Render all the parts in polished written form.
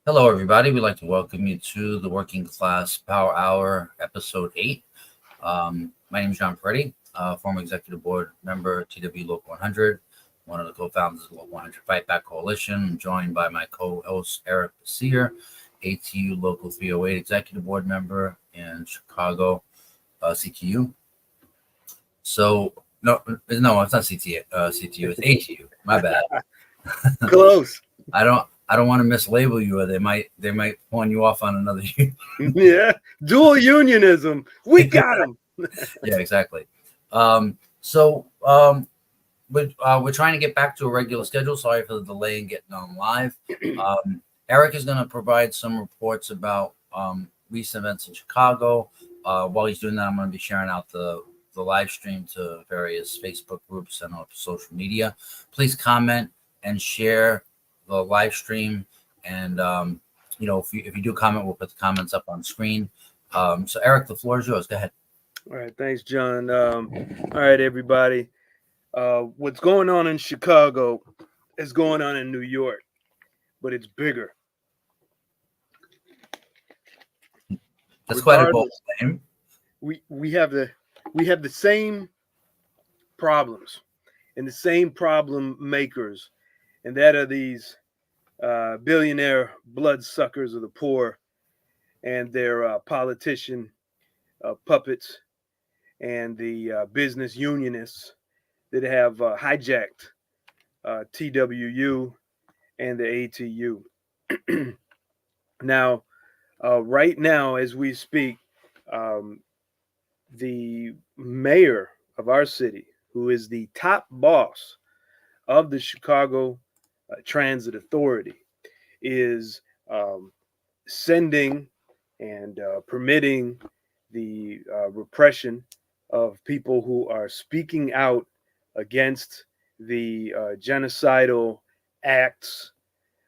Hello, everybody. We'd like to welcome you to the Working Class Power Hour, Episode 8. My name is John Peretti, former executive board member, TW Local 100, one of the co-founders of the Local 100 Fight Back Coalition. I'm joined by my co-host, Eric Sear, ATU Local 308 executive board member in Chicago, CTU. So, no, it's not CTU, CTU, it's ATU. My bad. Close. I don't want to mislabel you, or they might pawn you off on another. Yeah. Dual unionism. We got him. Yeah, exactly. We're trying to get back to a regular schedule. Sorry for the delay in getting on live. Eric is going to provide some reports about recent events in Chicago. While he's doing that, I'm going to be sharing out the live stream to various Facebook groups and social media. Please comment and share the live stream. And if you do comment, we'll put the comments up on screen. So Eric, the floor is yours. Go ahead. All right. Thanks, John. All right, everybody. What's going on in Chicago is going on in New York, but it's bigger. That's quite a bold claim. We have the same problems and the same problem makers, and that are these billionaire bloodsuckers of the poor and their politician puppets and the business unionists that have hijacked TWU and the ATU. Now, right now, as we speak, the mayor of our city, who is the top boss of the Chicago Transit Authority, is sending and permitting the repression of people who are speaking out against the genocidal acts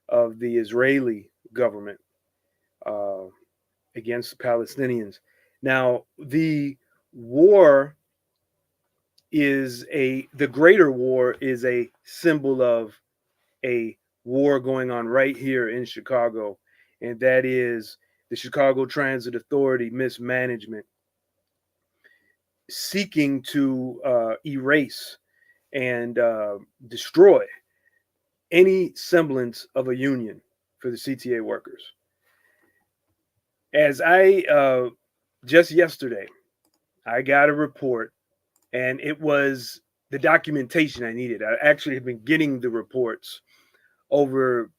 of the Israeli government against the Palestinians. Now, the war the greater war is a symbol of a war going on right here in Chicago, and that is the Chicago Transit Authority mismanagement, seeking to erase and destroy any semblance of a union for the CTA workers. As I just yesterday, I got a report, and it was the documentation I needed. I actually have been getting the reports over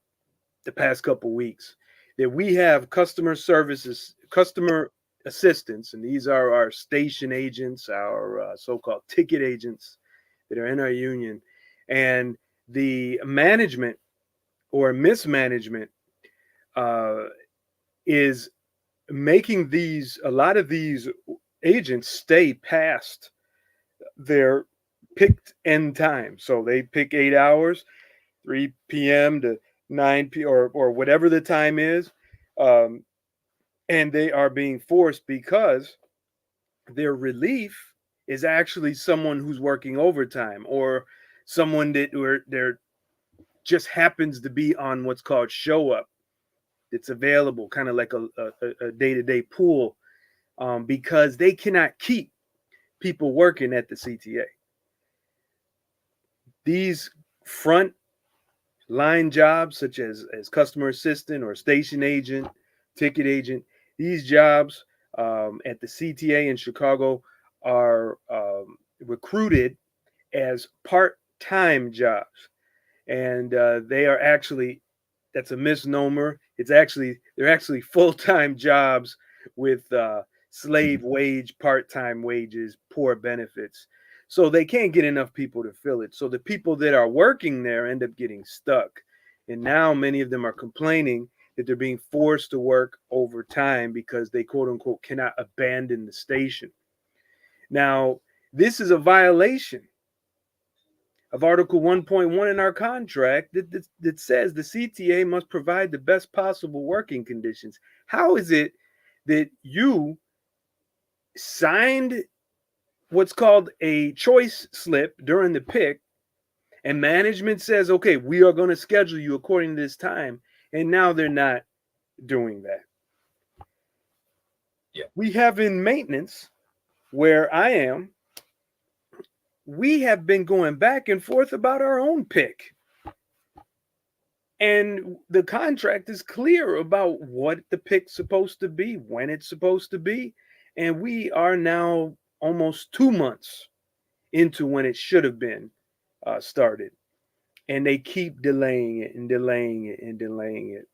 the past couple of weeks that we have customer services, customer assistants, and these are our station agents, our so-called ticket agents that are in our union, and the management or mismanagement is making a lot of these agents stay past their picked end time. So they pick 8 hours, 3 p.m. to 9 p.m. or whatever the time is. And they are being forced because their relief is actually someone who's working overtime, or someone that there just happens to be on what's called show up. It's available, kind of like a day-to-day pool, because they cannot keep people working at the CTA. These front line jobs, such as customer assistant or station agent, ticket agent, these jobs at the CTA in Chicago are recruited as part-time jobs, and they are actually, that's a misnomer. They're actually full-time jobs with slave wage, part-time wages, poor benefits. So they can't get enough people to fill it. So the people that are working there end up getting stuck. And now many of them are complaining that they're being forced to work overtime because they, quote unquote, cannot abandon the station. Now, this is a violation of Article 1.1 in our contract that says the CTA must provide the best possible working conditions. How is it that you signed what's called a choice slip during the pick, and management says, okay, we are going to schedule you according to this time, and now they're not doing that. Yeah. We have in maintenance, where I am, we have been going back and forth about our own pick. And the contract is clear about what the pick's supposed to be, when it's supposed to be. And we are now almost 2 months into when it should have been started. And they keep delaying it and delaying it and delaying it.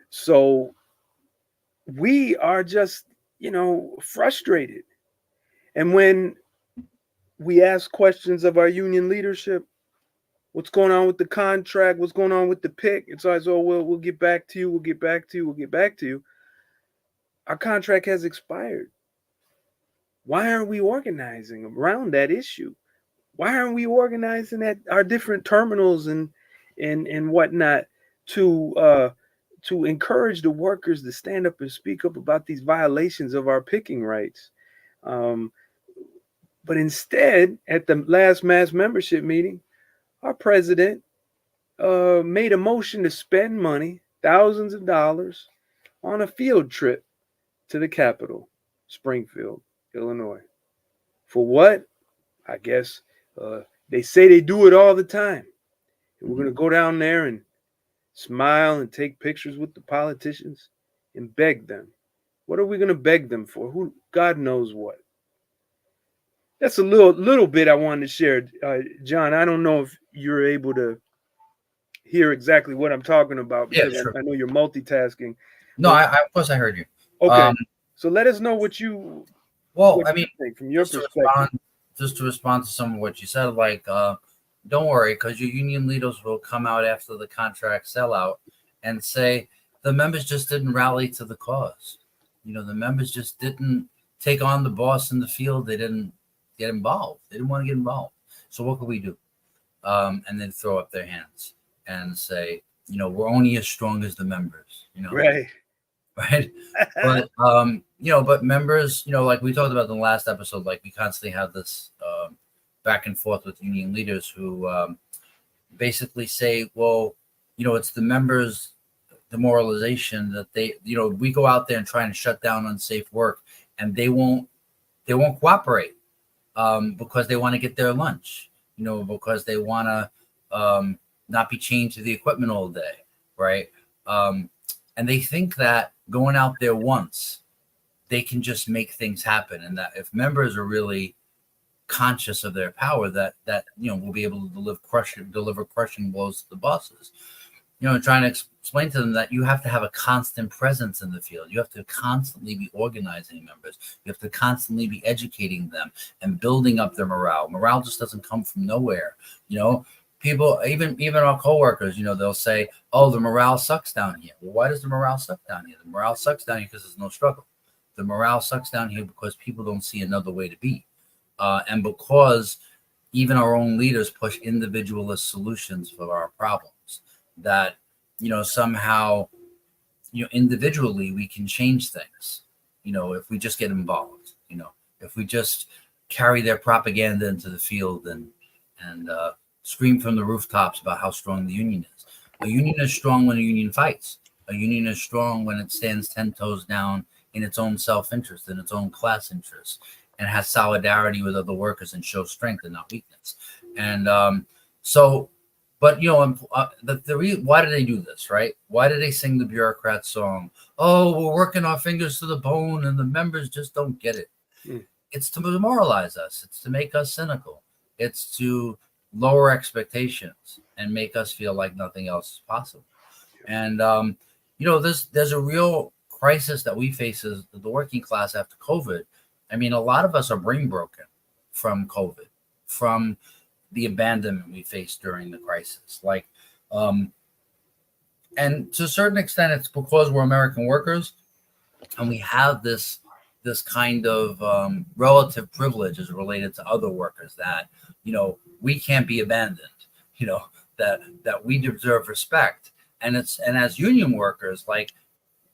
So we are just, frustrated. And when we ask questions of our union leadership, what's going on with the contract, what's going on with the pick, it's always, oh, well, we'll get back to you, we'll get back to you, we'll get back to you. Our contract has expired. Why aren't we organizing around that issue? Why aren't we organizing at our different terminals and whatnot to encourage the workers to stand up and speak up about these violations of our picking rights? But instead, at the last mass membership meeting, our president made a motion to spend money, thousands of dollars, on a field trip to the capital, Springfield, Illinois. For what? I guess they say they do it all the time. And we're going to go down there and smile and take pictures with the politicians and beg them. What are we going to beg them for? Who? God knows what. That's a little bit I wanted to share. John, I don't know if you're able to hear exactly what I'm talking about, because Yeah, sure. I know you're multitasking. No, of course I heard you. Okay. So let us know what you think from your perspective. Just to respond to some of what you said, like, don't worry, because your union leaders will come out after the contract sellout and say the members just didn't rally to the cause. The members just didn't take on the boss in the field. They didn't get involved. They didn't want to get involved. So what could we do? And then throw up their hands and say, we're only as strong as the members. Right. But but members, like we talked about in the last episode, like we constantly have this back and forth with union leaders who basically say, well, it's the members' demoralization that they, we go out there and try and shut down unsafe work, and they won't cooperate because they want to get their lunch, because they want to not be chained to the equipment all day, right? And they think that going out there once, they can just make things happen, and that if members are really conscious of their power, that will be able to deliver crushing blows to the bosses. Trying to explain to them that you have to have a constant presence in the field. You have to constantly be organizing members. You have to constantly be educating them and building up their morale. Morale just doesn't come from nowhere. People, even our coworkers, they'll say, "Oh, the morale sucks down here." Well, why does the morale suck down here? The morale sucks down here because there's no struggle. The morale sucks down here because people don't see another way to be, and because even our own leaders push individualist solutions for our problems. That somehow individually we can change things. If we just get involved. If we just carry their propaganda into the field and scream from the rooftops about how strong the union is. A union is strong when a union fights. A union is strong when it stands 10 toes down in its own self-interest, in its own class interest, and has solidarity with other workers and shows strength and not weakness. And but why do they do this, right? Why do they sing the bureaucrat song? Oh, we're working our fingers to the bone and the members just don't get it. It's to demoralize us. It's to make us cynical. It's to lower expectations and make us feel like nothing else is possible. And there's a real crisis that we face as the working class after COVID. I mean, a lot of us are brain broken from COVID, from the abandonment we faced during the crisis. And to a certain extent, it's because we're American workers and we have this kind of relative privilege as related to other workers that, we can't be abandoned, that we deserve respect. And as union workers,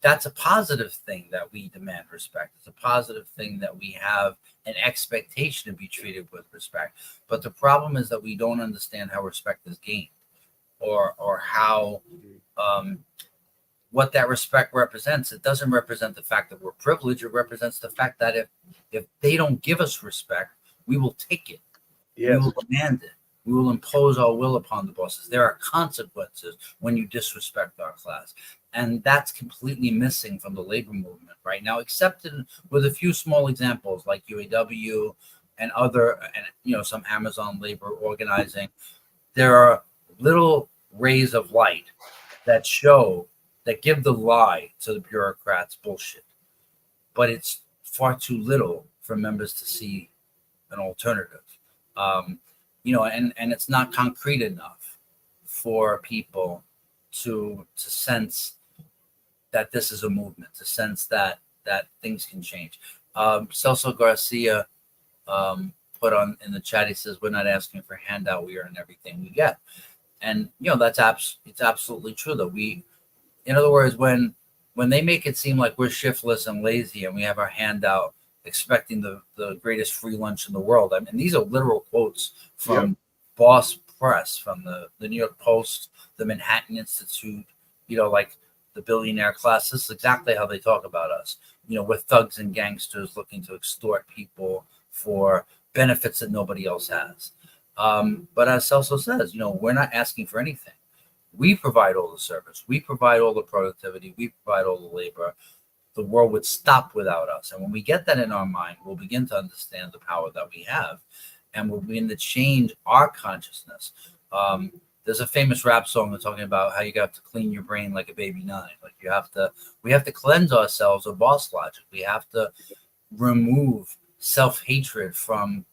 that's a positive thing that we demand respect. It's a positive thing that we have an expectation to be treated with respect. But the problem is that we don't understand how respect is gained or how what that respect represents. It doesn't represent the fact that we're privileged. It represents the fact that if they don't give us respect, we will take it. We Yes. will demand it. We will impose our will upon the bosses. There are consequences when you disrespect our class. And that's completely missing from the labor movement right now, except with a few small examples like UAW and other, and some Amazon labor organizing. There are little rays of light that give the lie to the bureaucrats bullshit. But it's far too little for members to see an alternative. And it's not concrete enough for people to sense that this is a movement, to sense that things can change. Celso Garcia put on in the chat, he says, we're not asking for handout, we earn everything we get. And it's absolutely true that in other words, when they make it seem like we're shiftless and lazy and we have our hand out expecting the greatest free lunch in the world. I mean, these are literal quotes from Boss Press, from the New York Post, the Manhattan Institute, like the billionaire class. This is exactly how they talk about us. We're thugs and gangsters looking to extort people for benefits that nobody else has. But as Celso says, we're not asking for anything. We provide all the service. We provide all the productivity. We provide all the labor. The world would stop without us. And when we get that in our mind, we'll begin to understand the power that we have, and we'll begin to change our consciousness. There's a famous rap song that's talking about how you got to clean your brain like a baby nine. Like we have to cleanse ourselves of boss logic. We have to remove self-hatred from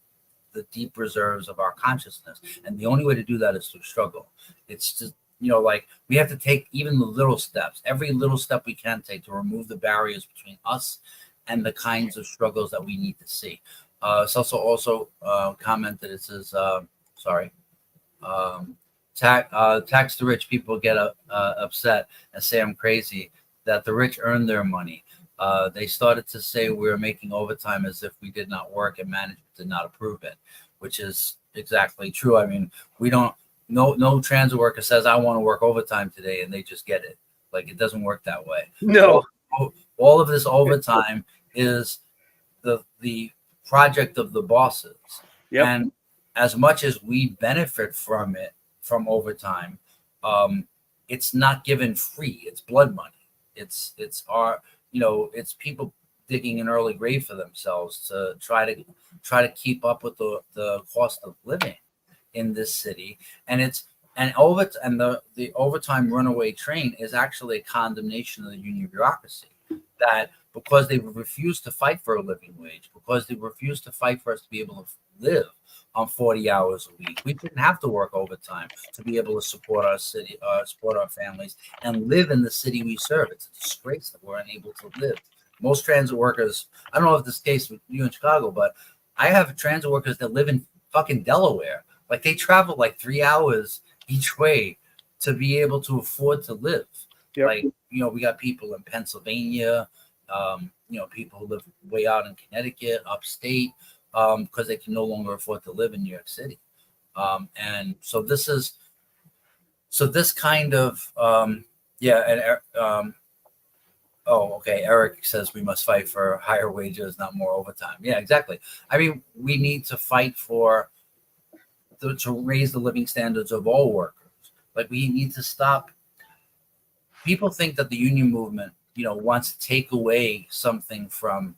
the deep reserves of our consciousness. And the only way to do that is through struggle. It's just, like we have to take even the little steps, every little step we can take to remove the barriers between us and the kinds of struggles that we need to see. Celso also commented, it says, tax the rich. People get upset and say I'm crazy, that the rich earn their money. They started to say we're making overtime as if we did not work and management did not approve it, which is exactly true. I mean, no transit worker says I want to work overtime today and they just get it. Like, it doesn't work that way. No. All of this overtime is the project of the bosses. Yep. And as much as we benefit from overtime, it's not given free. It's blood money. It's people digging an early grave for themselves to try to keep up with the cost of living in this city. And the overtime runaway train is actually a condemnation of the union bureaucracy, that because they refuse to fight for a living wage, because they refuse to fight for us to be able to live on 40 hours a week, we didn't have to work overtime to be able to support our city, support our families, and live in the city we serve. It's a disgrace that we're unable to live. Most transit workers, I don't know if this is the case with you in Chicago, but I have transit workers that live in fucking Delaware. Like, they travel like 3 hours each way to be able to afford to live. Yep. Like, we got people in Pennsylvania, people who live way out in Connecticut, upstate, because they can no longer afford to live in New York City. And so this kind of, Eric says we must fight for higher wages, not more overtime. Yeah, exactly. I mean, we need to fight to raise the living standards of all workers. Like, we need to stop. People think that the union movement, wants to take away something from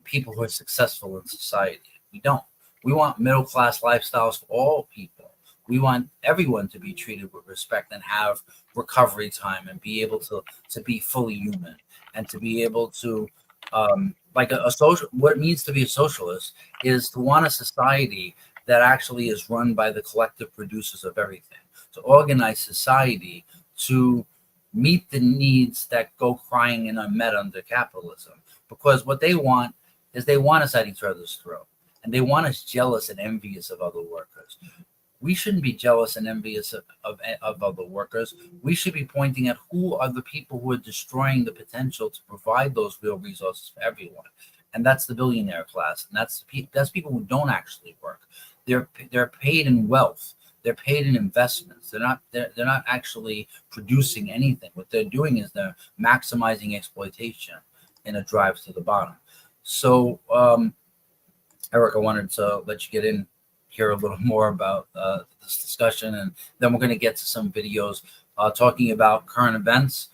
people who are successful in society. We don't. We want middle-class lifestyles for all people. We want everyone to be treated with respect and have recovery time and be able to be fully human, and to be able to, what it means to be a socialist is to want a society that actually is run by the collective producers of everything, to organize society to meet the needs that go crying and unmet under capitalism. Because what they want is they want us at each other's throat, and they want us jealous and envious of other workers. We shouldn't be jealous and envious of other workers. We should be pointing at who are the people who are destroying the potential to provide those real resources for everyone. And that's the billionaire class. And that's people who don't actually work. They're paid in wealth they're paid in investments. They're not actually producing anything. What they're doing is they're maximizing exploitation in a drive to the bottom. So, Eric, I wanted to let you get in here a little more about this discussion, and then we're going to get to some videos talking about current events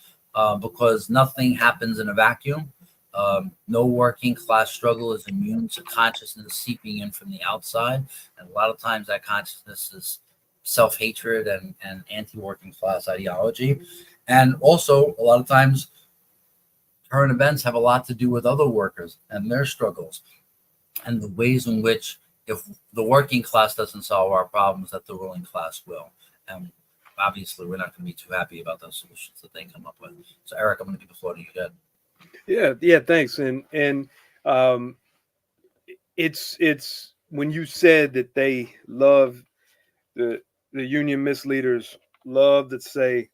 because nothing happens in a vacuum. No working class struggle is immune to consciousness seeping in from the outside. And a lot of times that consciousness is self-hatred and anti-working class ideology. And also a lot of times current events have a lot to do with other workers and their struggles and the ways in which if the working class doesn't solve our problems, that the ruling class will. And obviously we're not going to be too happy about those solutions that they come up with. So Eric, I'm going to give the floor to you. Good. Yeah, thanks. And it's when you said that they love the union misleaders love to say,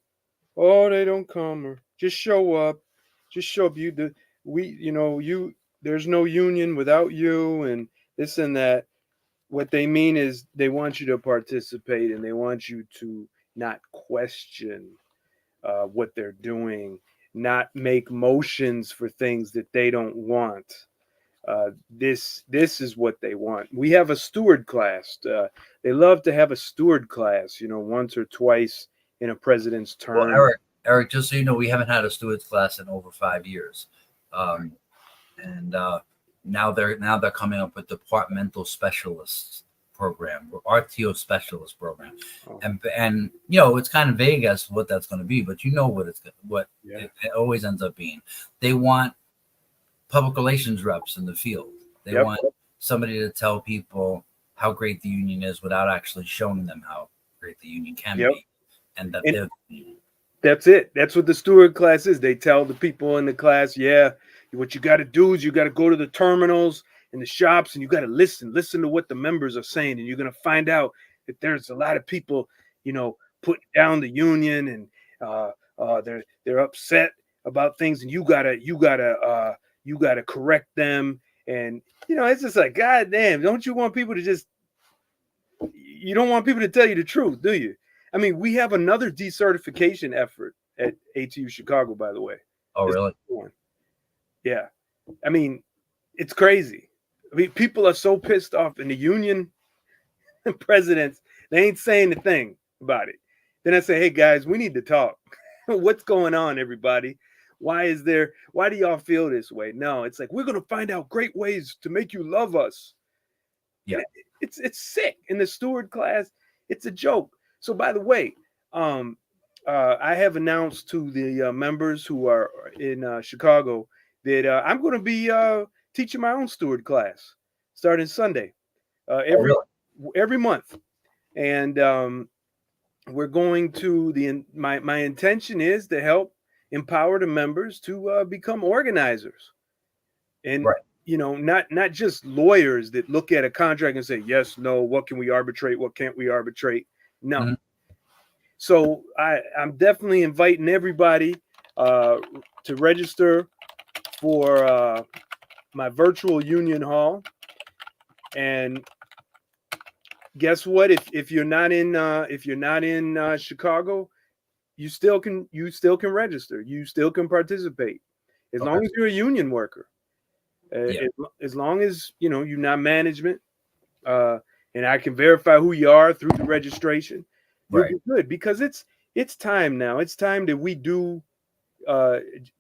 "Oh, they don't come," or just show up, there's no union without you, and this and that. What they mean is they want you to participate, and they want you to not question what they're doing, not make motions for things that they don't want. This is what they want. We have a steward class. They love to have a steward class, once or twice in a president's Well, term. Eric, just so you know, we haven't had a stewards class in over 5 years, and now they're coming up with departmental specialists program or RTO specialist program, Oh. and it's kind of vague as to what that's going to be, but Yeah. it always ends up being. They want public relations reps in the field. They Yep. want somebody to tell people how great the union is without actually showing them how great the union can Yep. be, and that And they're the union. that's it. That's what the steward class is. They tell the people in the class, yeah, what you got to do is you got to go to the terminals and the shops and you got to listen to what the members are saying. And you're going to find out that there's a lot of people, putting down the union and they're upset about things. And you gotta correct them. And, it's just like, God damn, don't you want people to you don't want people to tell you the truth, do you? I mean, we have another decertification effort at ATU Chicago, by the way. Oh, really? Yeah. I mean, it's crazy. I mean, people are so pissed off, and the union presidents, they ain't saying a thing about it. Then I say, hey, guys, we need to talk. What's going on, everybody? Why do y'all feel this way? No, it's like, we're going to find out great ways to make you love us. Yeah. It's sick. In the steward class, it's a joke. So, by the way, I have announced to the members who are in Chicago that I'm going to be teaching my own steward class starting Sunday, every month, and we're going to my intention is to help empower the members to become organizers, and not just lawyers that look at a contract and say yes, no, what can we arbitrate, what can't we arbitrate. No. Mm-hmm. So I'm definitely inviting everybody to register for my virtual union hall. And guess what? If you're not in Chicago, you still can register. You still can participate as long as you're a union worker. As long as you're not management, and I can verify who you are through the registration. You'll be good, because it's time now. It's time that we do,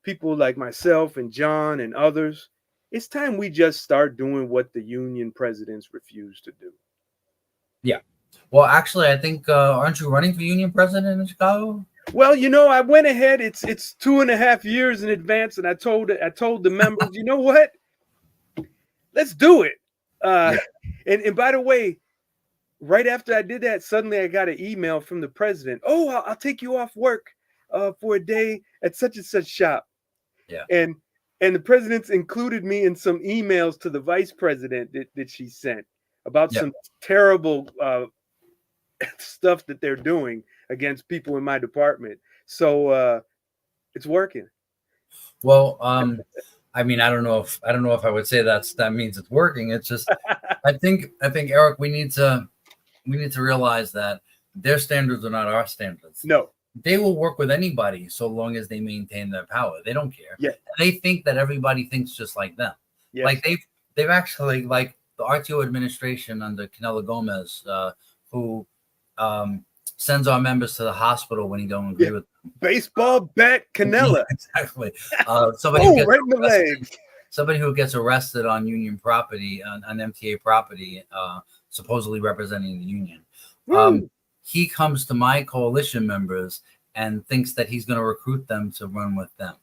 people like myself and John and others. It's time we just start doing what the union presidents refuse to do. Yeah. Well, actually, I think aren't you running for union president in Chicago? Well, I went ahead. It's 2.5 years in advance, and I told the members, you know what? Let's do it. And by the way, right after I did that, suddenly I got an email from the president. Oh, I'll take you off work for a day at such and such shop. Yeah. And the president's included me in some emails to the vice president that she sent about some terrible stuff that they're doing against people in my department. So it's working. Well, I mean, I don't know if I would say that means it's working. It's just I think Eric, we need to realize that their standards are not our standards. No. They will work with anybody so long as they maintain their power. They don't care. Yeah. They think that everybody thinks just like them. Yes. Like they've actually, like the RTO administration under Canelo Gomez, who sends our members to the hospital when he don't agree with them. Baseball bat Canela. Yeah, exactly. Somebody who gets right in the leg. Somebody who gets arrested on union property, on MTA property, supposedly representing the union. He comes to my coalition members and thinks that he's going to recruit them to run with them.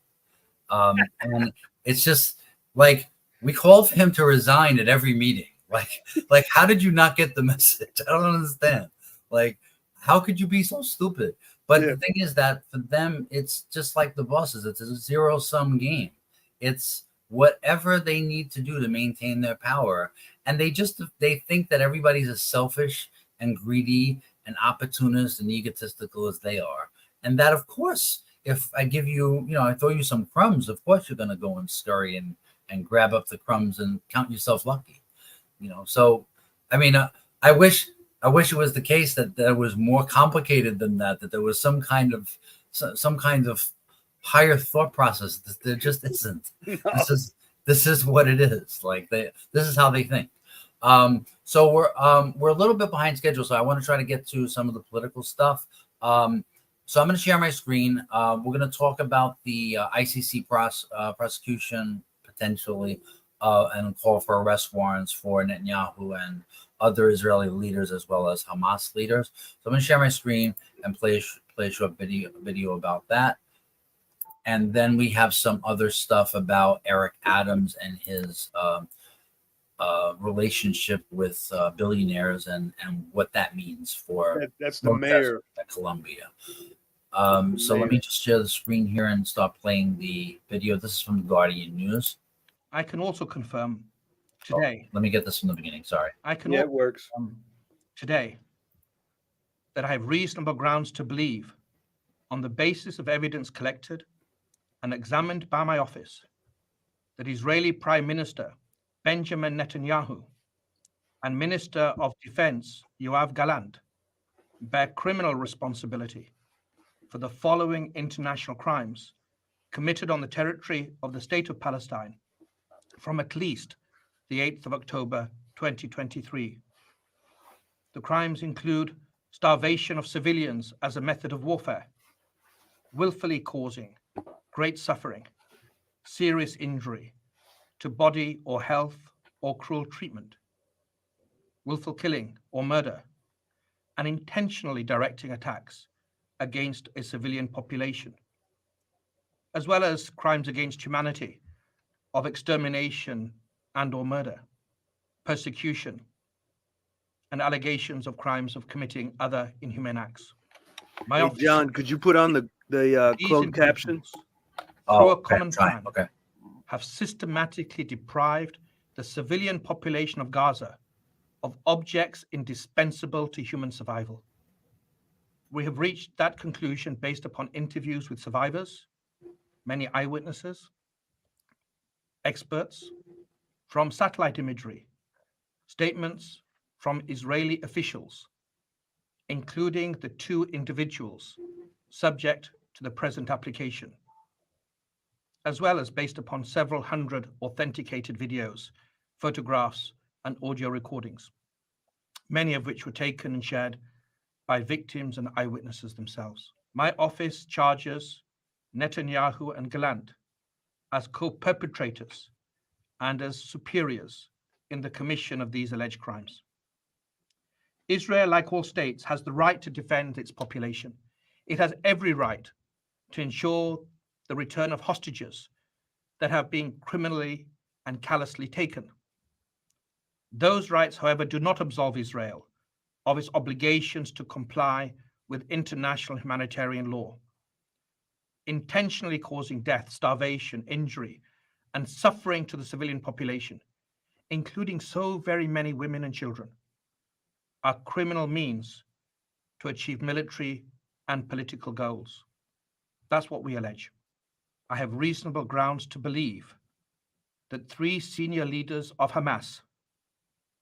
And it's just like, we call for him to resign at every meeting. Like, how did you not get the message? I don't understand. Like, how could you be so stupid? But the thing is that for them, it's just like the bosses. It's a zero-sum game. It's whatever they need to do to maintain their power. And they think that everybody's as selfish and greedy and opportunist and egotistical as they are. And that, of course, if I give you, I throw you some crumbs, of course you're going to go and scurry and grab up the crumbs and count yourself lucky. So, I mean, I wish it was the case that there was more complicated than that there was some kind of higher thought process. There just isn't. No. This is what it is. Like this is how they think. So we're a little bit behind schedule. So I want to try to get to some of the political stuff. So I'm going to share my screen. We're going to talk about the ICC prosecution potentially, and call for arrest warrants for Netanyahu and other Israeli leaders as well as Hamas leaders. So I'm going to share my screen and play a short video about that. And then we have some other stuff about Eric Adams and his relationship with billionaires and what that means for that's the mayor at Columbia. So let me just share the screen here and start playing the video. This is from the Guardian News. I can also confirm today. Let me get this from the beginning. Sorry. I can it works. Today that I have reasonable grounds to believe, on the basis of evidence collected and examined by my office, that Israeli Prime Minister Benjamin Netanyahu and Minister of Defense Yoav Gallant bear criminal responsibility for the following international crimes committed on the territory of the State of Palestine from at least the 8th of October 2023. The crimes include starvation of civilians as a method of warfare, willfully causing great suffering, serious injury to body or health or cruel treatment, willful killing or murder, and intentionally directing attacks against a civilian population, as well as crimes against humanity of extermination and or murder, persecution, and allegations of crimes of committing other inhumane acts. Hey, John, could you put on the closed caption? Through a common plan, have systematically deprived the civilian population of Gaza of objects indispensable to human survival. We have reached that conclusion based upon interviews with survivors, many eyewitnesses, experts, from satellite imagery, statements from Israeli officials, including the 2 individuals subject to the present application, as well as based upon several hundred authenticated videos, photographs, and audio recordings, many of which were taken and shared by victims and eyewitnesses themselves. My office charges Netanyahu and Gallant as co-perpetrators and as superiors in the commission of these alleged crimes. Israel, like all states, has the right to defend its population. It has every right to ensure the return of hostages that have been criminally and callously taken. Those rights, however, do not absolve Israel of its obligations to comply with international humanitarian law. Intentionally causing death, starvation, injury, and suffering to the civilian population, including so very many women and children, are criminal means to achieve military and political goals. That's what we allege. I have reasonable grounds to believe that 3 senior leaders of Hamas,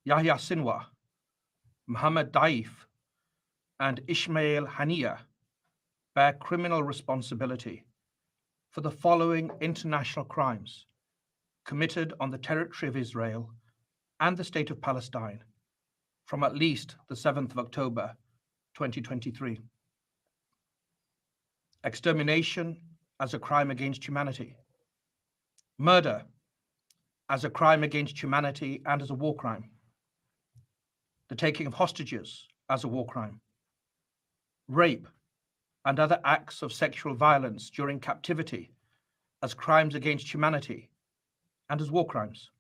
Yahya Sinwar, Mohammed Daif, and Ismail Haniyeh bear criminal responsibility for the following international crimes committed on the territory of Israel and the State of Palestine from at least the 7th of October 2023. Extermination as a crime against humanity. Murder as a crime against humanity and as a war crime. The taking of hostages as a war crime. Rape and other acts of sexual violence during captivity as crimes against humanity and as war crimes.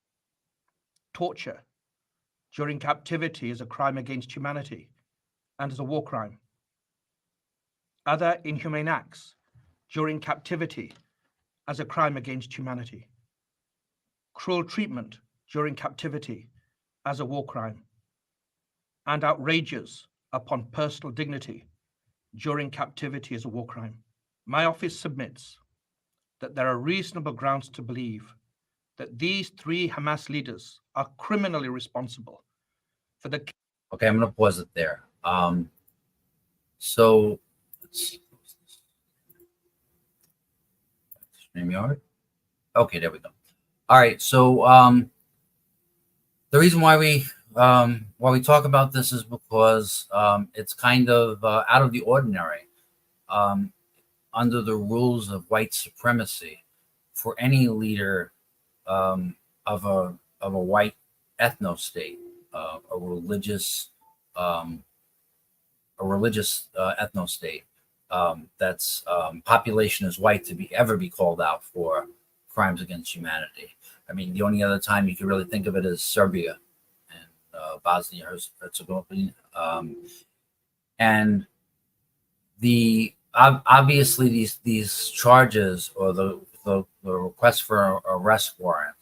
Torture during captivity as a crime against humanity and as a war crime. Other inhumane acts during captivity as a crime against humanity. Cruel treatment during captivity as a war crime. And outrages upon personal dignity during captivity as a war crime. My office submits that there are reasonable grounds to believe that these three Hamas leaders are criminally responsible for the... Okay, I'm going to pause it there. So, StreamYard. Okay, there we go. All right, so the reason why we talk about this is because it's kind of out of the ordinary. Under the rules of white supremacy, for any leader of a white ethno state, a religious ethno state that's population is white to ever be called out for crimes against humanity. I mean, the only other time you can really think of it is Serbia and Bosnia Herzegovina, and obviously these charges or the request for arrest warrant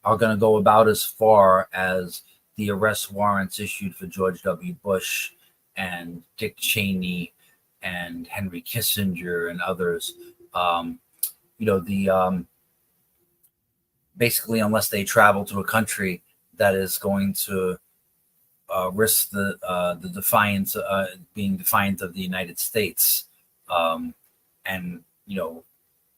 are going to go about as far as the arrest warrants issued for George W. Bush and Dick Cheney and Henry Kissinger and others. Basically, unless they travel to a country that is going to risk the defiance, being defiant of the United States, and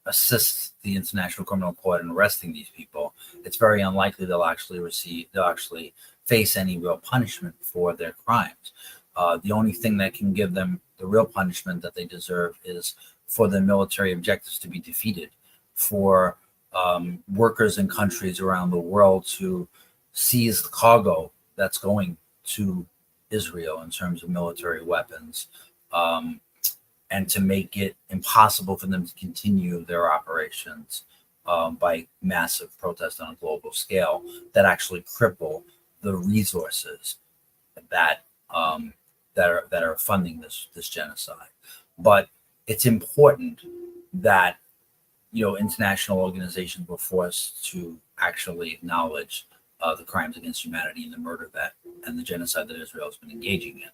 assist the International Criminal Court in arresting these people, it's very unlikely they'll actually face any real punishment for their crimes. The only thing that can give them the real punishment that they deserve is for their military objectives to be defeated, for workers in countries around the world to seize the cargo that's going to Israel in terms of military weapons, and to make it impossible for them to continue their operations by massive protest on a global scale that actually cripple the resources that are funding this genocide. But it's important that international organizations were forced to actually acknowledge the crimes against humanity and the murder and the genocide that Israel has been engaging in.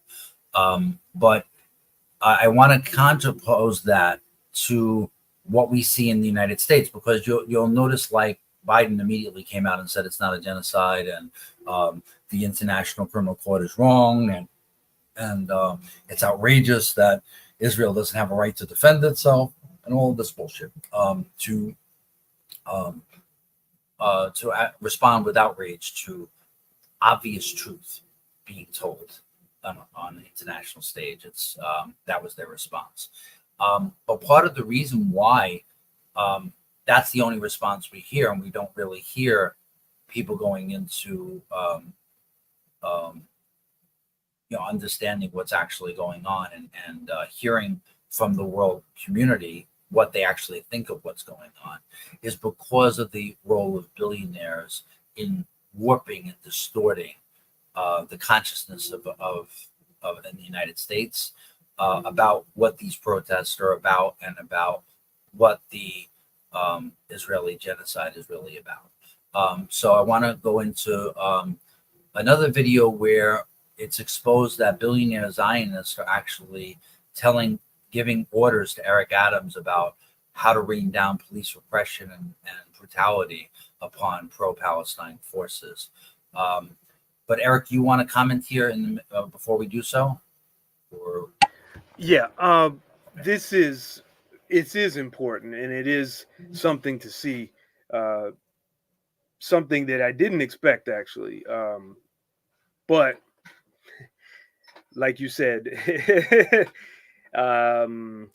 But I want to contrapose that to what we see in the United States, because you'll notice, like, Biden immediately came out and said it's not a genocide, and the International Criminal Court is wrong, and it's outrageous that Israel doesn't have a right to defend itself, and all of this bullshit. To respond with outrage to obvious truth being told on the international stage. That was their response. But part of the reason why that's the only response we hear, and we don't really hear people going into understanding what's actually going on and hearing from the world community what they actually think of what's going on, is because of the role of billionaires in warping and distorting the consciousness of in the United States about what these protests are about and about what the Israeli genocide is really about. So I want to go into another video where it's exposed that billionaire Zionists are actually giving orders to Eric Adams about how to rain down police repression and brutality upon pro-Palestine forces. But Eric, you want to comment here before we do so? Or... Yeah, this is it is important, and it is something to see. Uh, Something that I didn't expect actually. But like you said, um,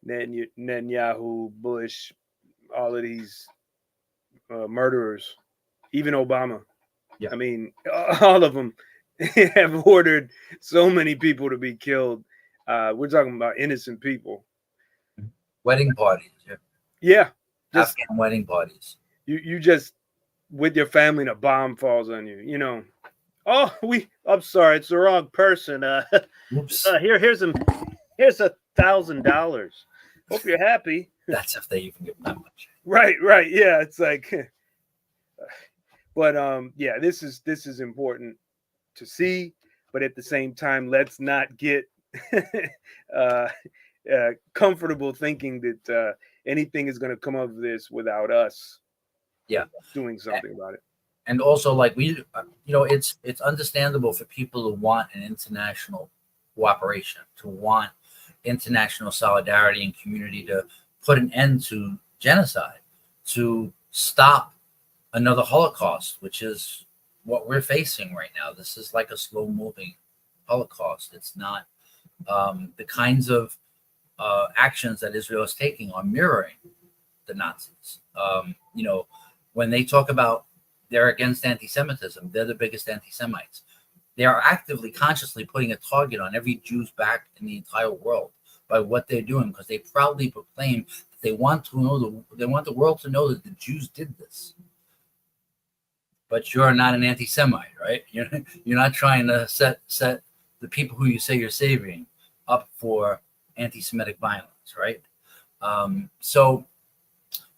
Netanyahu, Bush, all of these murderers, even Obama. Yeah. I mean, all of them have ordered so many people to be killed. We're talking about innocent people. Wedding parties. Yeah. Yeah, just Afghan wedding parties. you just with your family and a bomb falls on you. You know, oh, I'm sorry, it's the wrong person. Oops. Here's $1,000. Hope you're happy. That's if they even give that much. Right, right. Yeah, it's like, but yeah, this is important to see, but at the same time, let's not get uh, comfortable thinking that anything is going to come of this without us Yeah. doing something about it. And also, like it's understandable for people to want an international cooperation, to want international solidarity and community to put an end to genocide, to stop another Holocaust, which is what we're facing right now. This is like a slow moving Holocaust. It's not the kinds of actions that Israel is taking are mirroring the Nazis. When they talk about they're against anti-Semitism, they're the biggest anti-Semites. They are actively, consciously putting a target on every Jew's back in the entire world by what they're doing, because they proudly proclaim that they want the world to know that the Jews did this. But you're not an anti-Semite, right? You're not trying to set the people who you say you're saving up for anti-Semitic violence, right?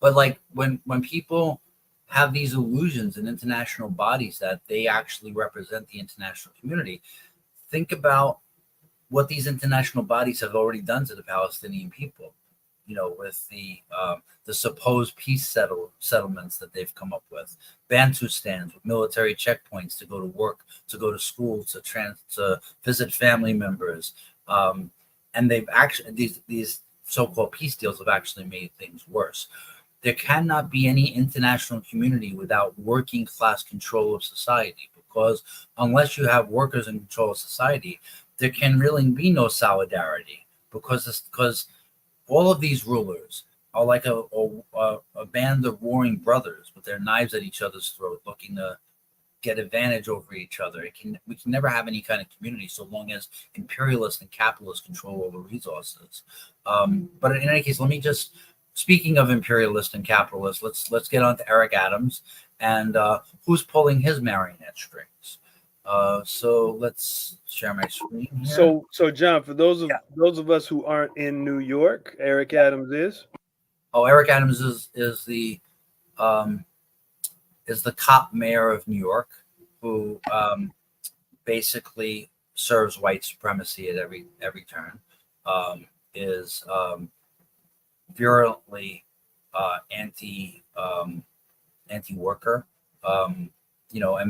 But like when people have these illusions in international bodies that they actually represent the international community, think about what these international bodies have already done to the Palestinian people. With the supposed peace settlements that they've come up with, Bantustans with military checkpoints to go to work, to go to school, to visit family members, and they've actually these so-called peace deals have actually made things worse. There cannot be any international community without working class control of society, because unless you have workers in control of society, there can really be no solidarity, because all of these rulers are like a band of warring brothers with their knives at each other's throat, looking to get advantage over each other. We can never have any kind of community so long as imperialists and capitalists control all the resources. But in any case, speaking of imperialists and capitalists, let's get on to Eric Adams and who's pulling his marionette strings. So let's share my screen here. So John, for those of us who aren't in New York, Eric Adams is. Oh, Eric Adams is the cop mayor of New York, who basically serves white supremacy at every turn. Is virulently anti-worker, and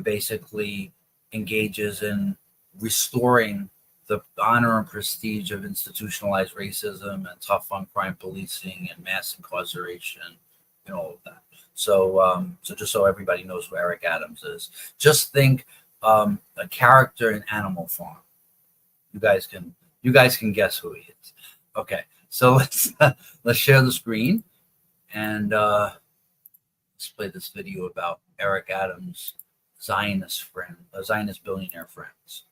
basically engages in restoring the honor and prestige of institutionalized racism and tough on crime policing and mass incarceration and all of that. So just so everybody knows who Eric Adams is, just think a character in Animal Farm. You guys can guess who he is. Okay, so let's share the screen and let's play this video about Eric Adams' Zionist billionaire friends.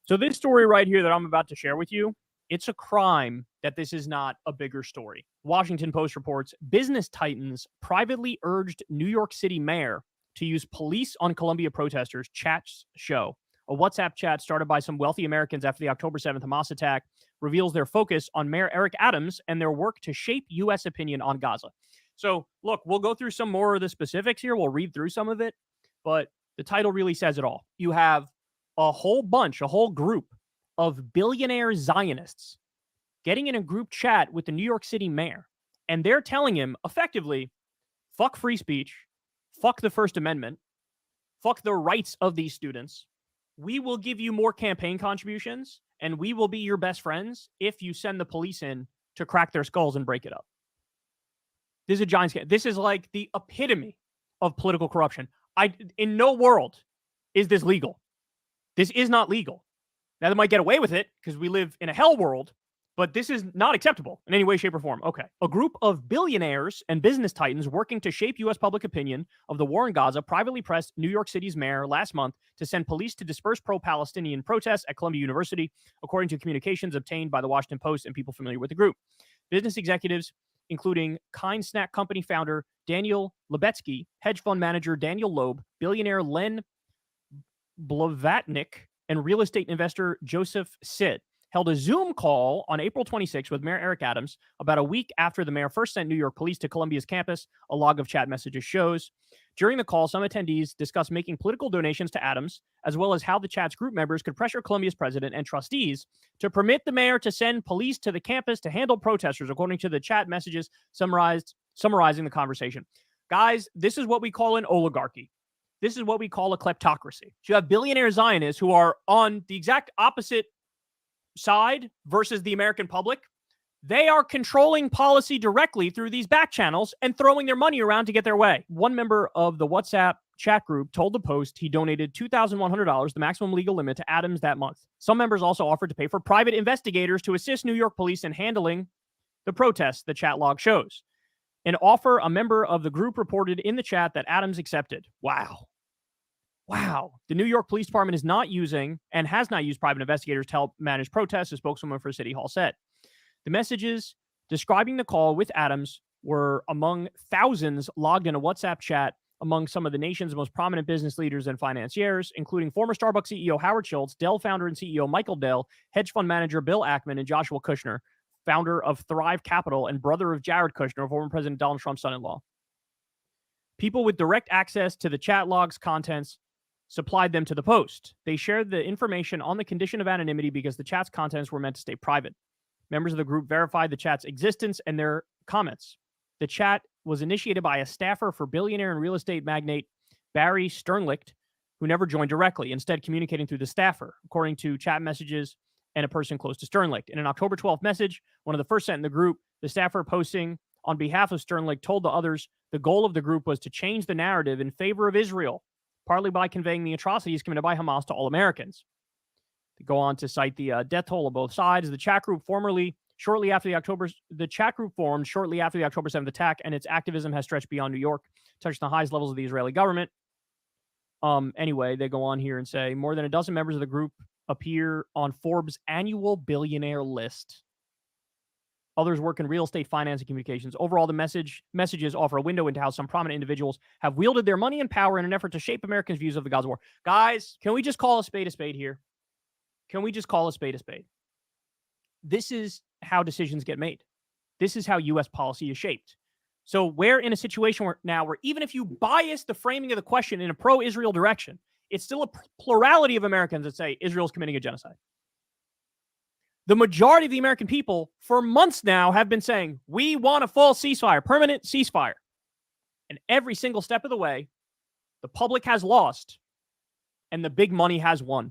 So this story right here that I'm about to share with you, it's a crime that this is not a bigger story. Washington Post reports business titans privately urged New York City mayor to use police on Columbia protesters. Chats show a WhatsApp chat started by some wealthy Americans after the October 7th Hamas attack reveals their focus on Mayor Eric Adams and their work to shape U.S. opinion on Gaza. So look, we'll go through some more of the specifics here. We'll read through some of it, but the title really says it all. You have a whole group of billionaire Zionists getting in a group chat with the New York City mayor, and they're telling him effectively, fuck free speech, fuck the First Amendment, fuck the rights of these students. We will give you more campaign contributions, and we will be your best friends if you send the police in to crack their skulls and break it up. This is a giant scam. This is like the epitome of political corruption. In no world is this legal. This is not legal. Now, they might get away with it because we live in a hell world, but this is not acceptable in any way, shape, or form. Okay. A group of billionaires and business titans working to shape U.S. public opinion of the war in Gaza privately pressed New York City's mayor last month to send police to disperse pro-Palestinian protests at Columbia University, according to communications obtained by the Washington Post and people familiar with the group. Business executives, including Kind Snack Company founder Daniel Lebetsky, hedge fund manager Daniel Loeb, billionaire Len Blavatnik, and real estate investor Joseph Sid, held a Zoom call on April 26 with Mayor Eric Adams about a week after the mayor first sent New York police to Columbia's campus, a log of chat messages shows. During the call, some attendees discussed making political donations to Adams, as well as how the chat's group members could pressure Columbia's president and trustees to permit the mayor to send police to the campus to handle protesters, according to the chat messages summarizing the conversation. Guys, this is what we call an oligarchy. This is what we call a kleptocracy. So you have billionaire Zionists who are on the exact opposite side versus the American public. They are controlling policy directly through these back channels and throwing their money around to get their way. One member of the WhatsApp chat group told the Post he donated $2,100, the maximum legal limit, to Adams that month. Some members also offered to pay for private investigators to assist New York police in handling the protests, the chat log shows. An offer a member of the group reported in the chat that Adams accepted. Wow. The New York Police Department is not using and has not used private investigators to help manage protests, a spokeswoman for City Hall said. The messages describing the call with Adams were among thousands logged in a WhatsApp chat among some of the nation's most prominent business leaders and financiers, including former Starbucks CEO Howard Schultz, Dell founder and CEO Michael Dell, hedge fund manager Bill Ackman, and Joshua Kushner, founder of Thrive Capital and brother of Jared Kushner, former President Donald Trump's son-in-law. People with direct access to the chat log's contents supplied them to the Post. They shared the information on the condition of anonymity because the chat's contents were meant to stay private. Members of the group verified the chat's existence and their comments. The chat was initiated by a staffer for billionaire and real estate magnate Barry Sternlicht, who never joined directly, instead communicating through the staffer, according to chat messages and a person close to Sternlicht. In an October 12th message, one of the first sent in the group, the staffer posting on behalf of Sternlicht told the others the goal of the group was to change the narrative in favor of Israel, partly by conveying the atrocities committed by Hamas to all Americans. They go on to cite the death toll of both sides. The chat group formed shortly after the October 7th attack, and its activism has stretched beyond New York, touched the highest levels of the Israeli government. Anyway, they go on here and say more than a dozen members of the group appear on Forbes' annual billionaire list. Others work in real estate, finance, and communications. Overall, the messages offer a window into how some prominent individuals have wielded their money and power in an effort to shape Americans' views of the Gaza war. Guys, can we just call a spade here? Can we just call a spade a spade? This is how decisions get made. This is how U.S. policy is shaped. So we're in a situation where even if you bias the framing of the question in a pro-Israel direction, it's still a plurality of Americans that say Israel's committing a genocide. The majority of the American people for months now have been saying, we want a full ceasefire, permanent ceasefire. And every single step of the way, the public has lost and the big money has won.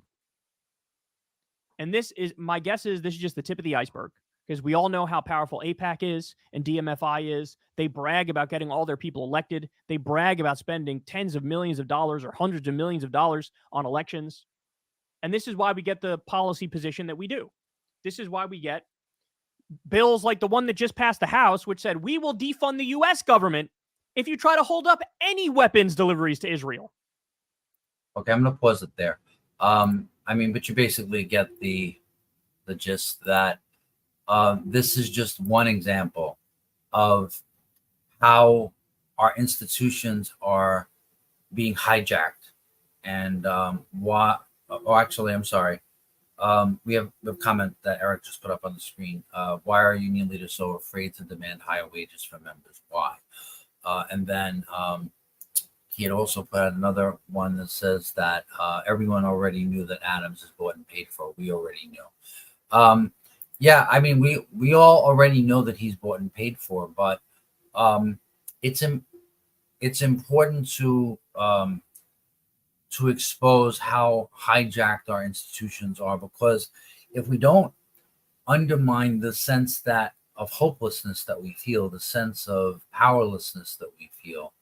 And my guess is this is just the tip of the iceberg, because we all know how powerful AIPAC is and DMFI is. They brag about getting all their people elected. They brag about spending tens of millions of dollars or hundreds of millions of dollars on elections. And this is why we get the policy position that we do. This is why we get bills like the one that just passed the House, which said we will defund the U.S. government if you try to hold up any weapons deliveries to Israel. Okay, I'm going to pause it there. But you basically get the gist that this is just one example of how our institutions are being hijacked. And we have a comment that Eric just put up on the screen. Why are union leaders so afraid to demand higher wages for members? Why? And then he had also put out another one that says that everyone already knew that Adams is bought and paid for. We already knew. We all already know that he's bought and paid for, but it's important to expose how hijacked our institutions are, because if we don't undermine the sense that of hopelessness that we feel, the sense of powerlessness that we feel,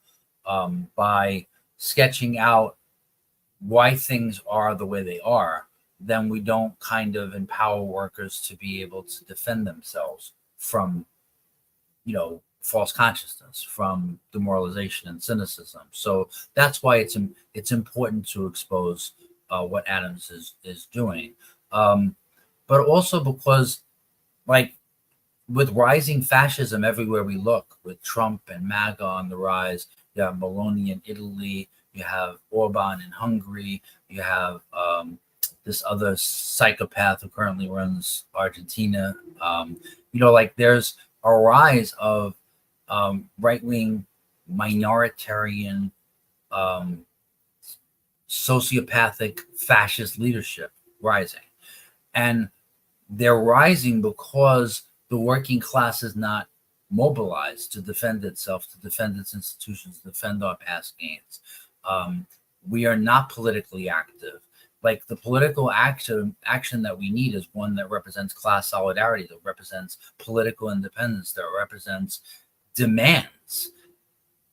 by sketching out why things are the way they are, then we don't kind of empower workers to be able to defend themselves from, false consciousness, from demoralization and cynicism. So that's why it's important to expose what Adams is doing, but also because, like, with rising fascism everywhere we look, with Trump and MAGA on the rise, you have Meloni in Italy, you have Orban in Hungary, you have this other psychopath who currently runs Argentina. Like, there's a rise of right-wing minoritarian sociopathic fascist leadership rising. And they're rising because the working class is not mobilized to defend itself, to defend its institutions, to defend our past gains. We are not politically active. Like, the political action that we need is one that represents class solidarity, that represents political independence, that represents demands.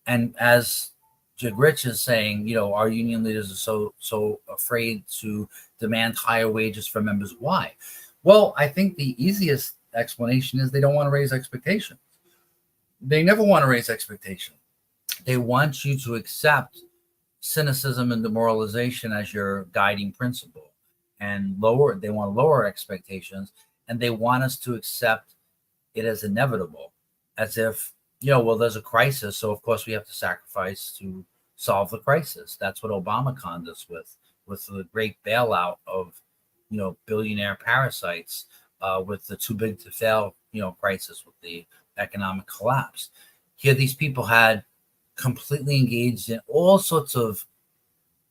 And as Jig Rich is saying, our union leaders are so afraid to demand higher wages for members. Why? Well, I think the easiest explanation is they don't want to raise expectations. They never want to raise expectation. They want you to accept cynicism and demoralization as your guiding principle, and they want to lower expectations, and they want us to accept it as inevitable, as if, there's a crisis, so of course we have to sacrifice to solve the crisis. That's what Obama conned us with the great bailout of, billionaire parasites, with the too big to fail, crisis, with the economic collapse. Here, these people had completely engaged in all sorts of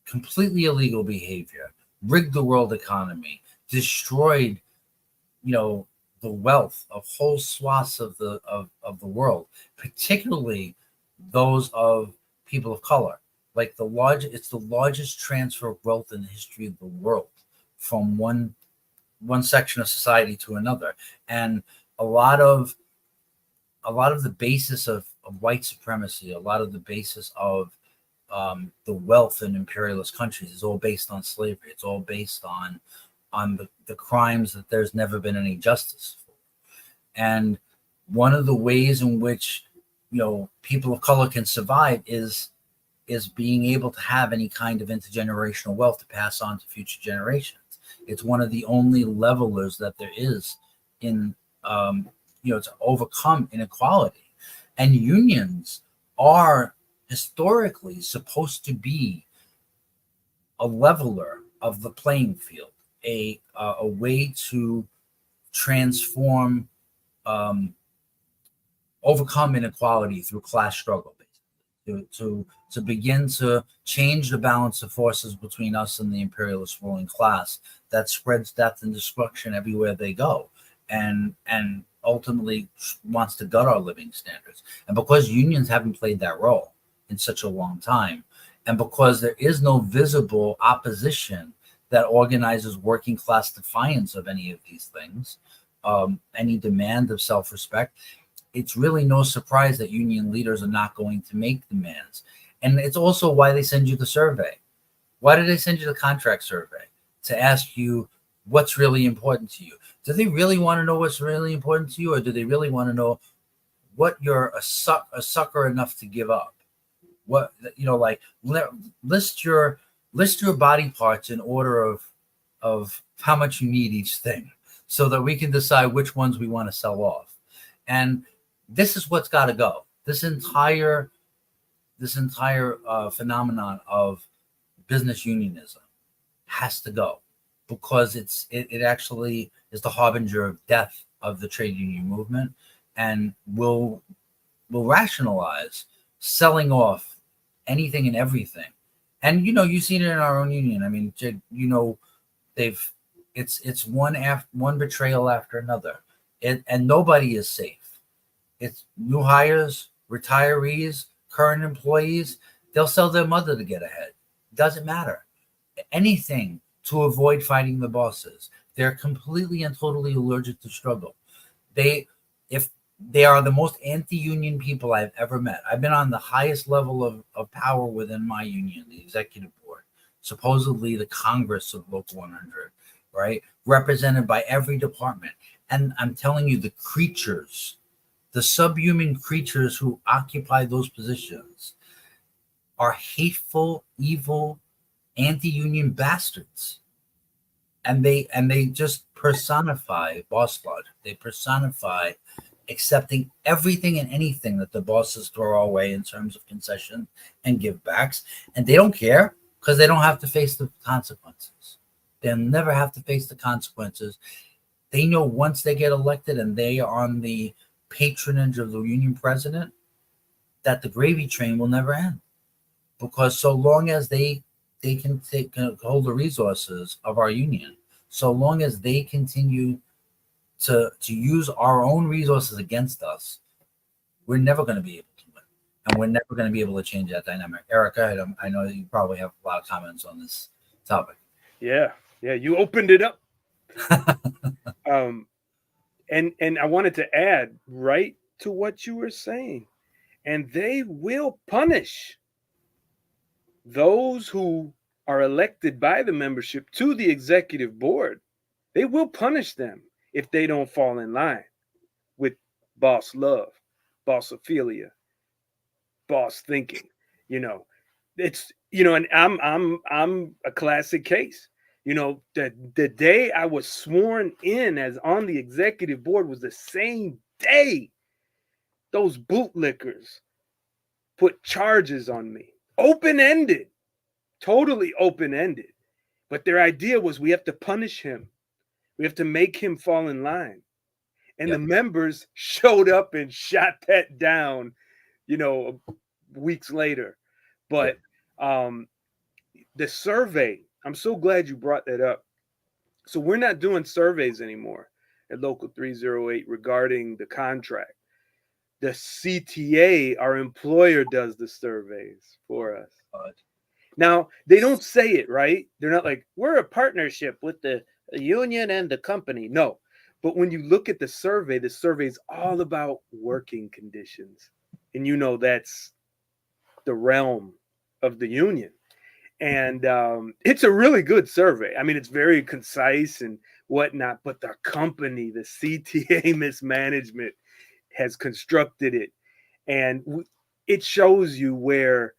completely illegal behavior, rigged the world economy, destroyed, the wealth of whole swaths of the world, particularly those of people of color. Like, it's the largest transfer of wealth in the history of the world from one section of society to another. And a lot of the basis of white supremacy, a lot of the basis of the wealth in imperialist countries is all based on slavery. It's all based on the crimes that there's never been any justice for. And one of the ways in which, people of color can survive is being able to have any kind of intergenerational wealth to pass on to future generations. It's one of the only levelers that there is in, to overcome inequality. And unions are historically supposed to be a leveler of the playing field, a way to transform, overcome inequality through class struggle, basically, to begin to change the balance of forces between us and the imperialist ruling class that spreads death and destruction everywhere they go, and ultimately wants to gut our living standards. And because unions haven't played that role in such a long time, and because there is no visible opposition that organizes working class defiance of any of these things, any demand of self-respect, it's really no surprise that union leaders are not going to make demands. And it's also why they send you the survey. Why did they send you the contract survey? To ask you what's really important to you. Do they really want to know what's really important to you, or do they really want to know what you're a sucker enough to give up? What, like, list your body parts in order of how much you need each thing, so that we can decide which ones we want to sell off. And this is what's got to go. This entire phenomenon of business unionism has to go, because it actually is the harbinger of death of the trade union movement, and will rationalize selling off anything and everything. And you've seen it in our own union. I mean, it's one betrayal after another, and nobody is safe. It's new hires, retirees, current employees. They'll sell their mother to get ahead. Doesn't matter. Anything to avoid fighting the bosses. They're completely and totally allergic to struggle. If they are the most anti-union people I've ever met. I've been on the highest level of power within my union, the executive board, supposedly the Congress of Local 100, right? Represented by every department. And I'm telling you, the creatures, the subhuman creatures who occupy those positions are hateful, evil, anti-union bastards. And they just personify boss blood. They personify accepting everything and anything that the bosses throw our way in terms of concession and give backs. And they don't care because they don't have to face the consequences. They'll never have to face the consequences. They know once they get elected and they are on the patronage of the union president, that the gravy train will never end. Because so long as they can hold the resources of our union, so long as they continue to use our own resources against us, we're never going to be able to win, and we're never going to be able to change that dynamic. Eric, go ahead. I know you probably have a lot of comments on this topic. Yeah, you opened it up. And I wanted to add right to what you were saying, and they will punish those who are elected by the membership to the executive board. They will punish them if they don't fall in line with boss love, boss Ophelia, boss thinking. It's and I'm a classic case. The day I was sworn in as on the executive board was the same day those bootlickers put charges on me, open-ended, totally open-ended. But their idea was we have to punish him. We have to make him fall in line. And the members showed up and shot that down, weeks later. But the survey, I'm so glad you brought that up. So we're not doing surveys anymore at Local 308 regarding the contract. The CTA, our employer, does the surveys for us. Now, they don't say it, right? They're not like, we're a partnership with the union and the company. No. But when you look at the survey is all about working conditions. And that's the realm of the union. And it's a really good survey. I mean, it's very concise and whatnot, but the company, the CTA mismanagement, has constructed it. And it shows you where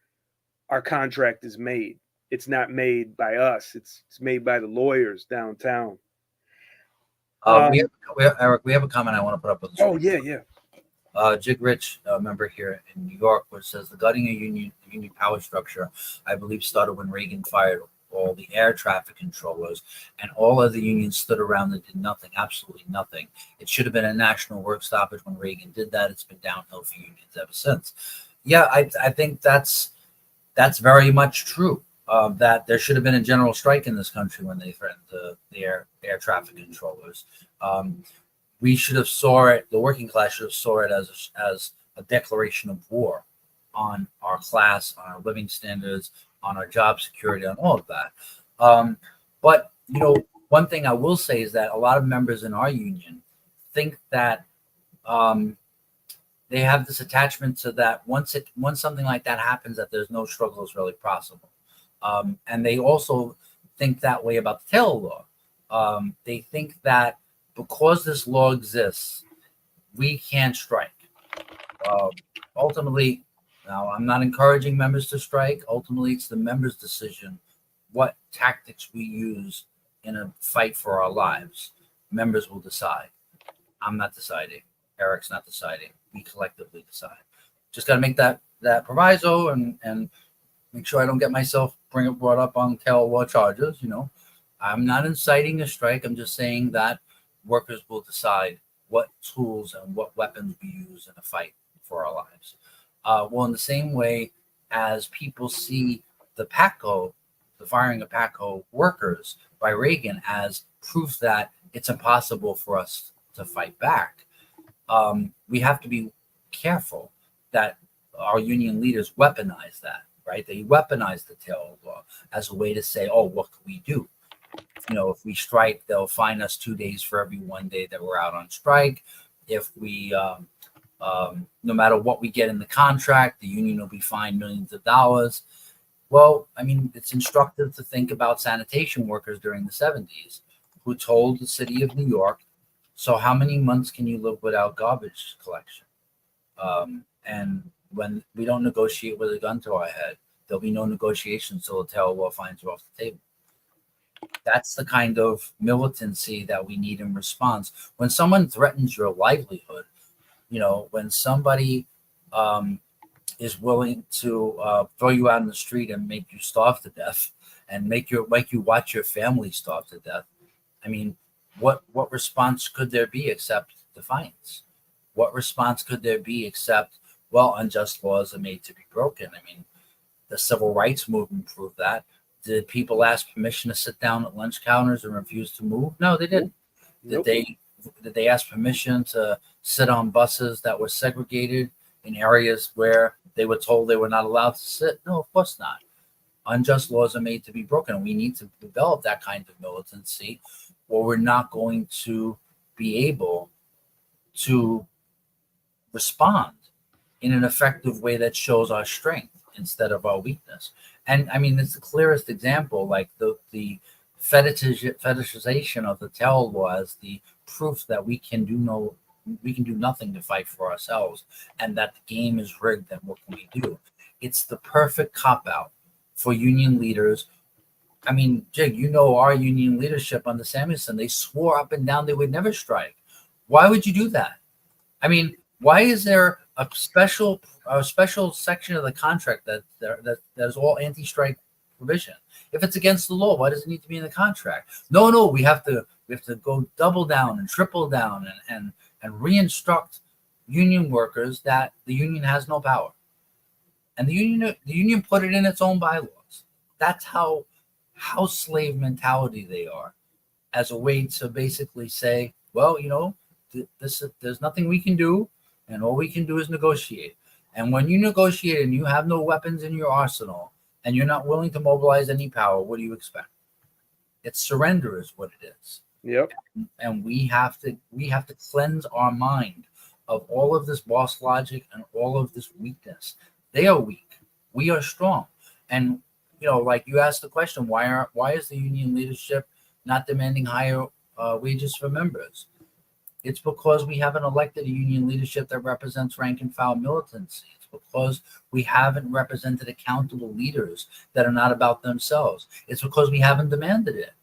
our contract is made. It's not made by us. It's made by the lawyers downtown. We have a comment I want to put up on the screen. Oh, yeah. Jig Rich, a member here in New York, which says the gutting of union power structure, I believe, started when Reagan fired all the air traffic controllers, and all of the unions stood around and did nothing, absolutely nothing. It should have been a national work stoppage when Reagan did that. It's been downhill for unions ever since. Yeah, I think that's very much true. That there should have been a general strike in this country when they threatened the air traffic controllers. We should have saw it. The working class should have saw it as a declaration of war on our class, on our living standards, on our job security, on all of that. But one thing I will say is that a lot of members in our union think that they have this attachment to that once something like that happens, that there's no struggle is really possible. And they also think that way about the Taylor law. They think that because this law exists, we can't strike. Ultimately, now I'm not encouraging members to strike. Ultimately, it's the members' decision what tactics we use in a fight for our lives. Members will decide. I'm not deciding. Eric's not deciding. We collectively decide. Just got to make that proviso and make sure I don't get myself brought up on Taylor law charges. I'm not inciting a strike. I'm just saying that workers will decide what tools and what weapons we use in a fight for our lives. Well, in the same way as people see the firing of PACO workers by Reagan as proof that it's impossible for us to fight back, we have to be careful that our union leaders weaponize that, right? They weaponize the Taylor law as a way to say, oh, what can we do? if we strike, they'll fine us 2 days for every 1 day that we're out on strike. If we, no matter what we get in the contract, the union will be fined millions of dollars. Well, I mean, it's instructive to think about sanitation workers during the 70s who told the city of New York, so how many months can you live without garbage collection? And when we don't negotiate with a gun to our head, there'll be no negotiations till the tail law fines are off the table. That's the kind of militancy that we need in response. When someone threatens your livelihood, when somebody is willing to throw you out in the street and make you starve to death and make you watch your family starve to death, I mean, what response could there be except defiance? What response could there be except, well, unjust laws are made to be broken? I mean, the civil rights movement proved that. Did people ask permission to sit down at lunch counters and refuse to move? No, they didn't. Nope. Did they ask permission to sit on buses that were segregated in areas where they were told they were not allowed to sit? No, of course not. Unjust laws are made to be broken. We need to develop that kind of militancy, or we're not going to be able to respond in an effective way that shows our strength instead of our weakness. And I mean, it's the clearest example, like the fetishization of the terror law as the proof that we can do nothing to fight for ourselves, and that the game is rigged. And what can we do? It's the perfect cop out for union leaders. I mean, Jig, our union leadership under Samuelson, they swore up and down they would never strike. Why would you do that? I mean, why is there a special section of the contract that is all anti-strike provision? If it's against the law, why does it need to be in the contract? No, we have to go double down and triple down and re-instruct union workers that the union has no power. And the union put it in its own bylaws. That's how house slave mentality they are, as a way to basically say, well, there's nothing we can do, and all we can do is negotiate. And when you negotiate and you have no weapons in your arsenal and you're not willing to mobilize any power, what do you expect? It's surrender is what it is. Yep. And we have to cleanse our mind of all of this boss logic and all of this weakness. They are weak. We are strong. And like you asked the question, why is the union leadership not demanding higher wages for members? It's because we haven't elected a union leadership that represents rank and file militancy. It's because we haven't represented accountable leaders that are not about themselves. It's because we haven't demanded it.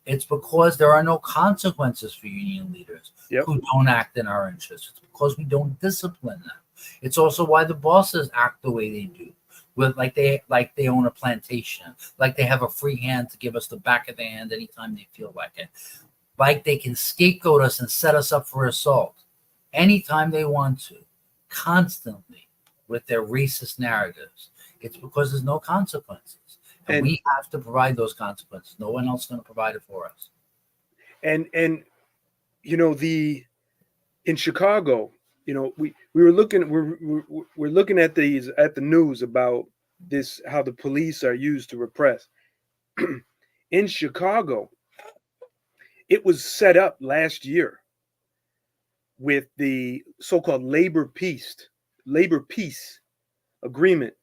It's because there are no consequences for union leaders who don't act in our interests. It's because we don't discipline them. It's also why the bosses act the way they do, like they own a plantation, like they have a free hand to give us the back of the hand anytime they feel like it, like they can scapegoat us and set us up for assault anytime they want to, constantly with their racist narratives. It's because there's no consequences. And we have to provide those consequences. No one else is going to provide it for us. And in Chicago, we were looking we're looking at the news about this, how the police are used to repress. In Chicago, it was set up last year with the so-called labor peace agreement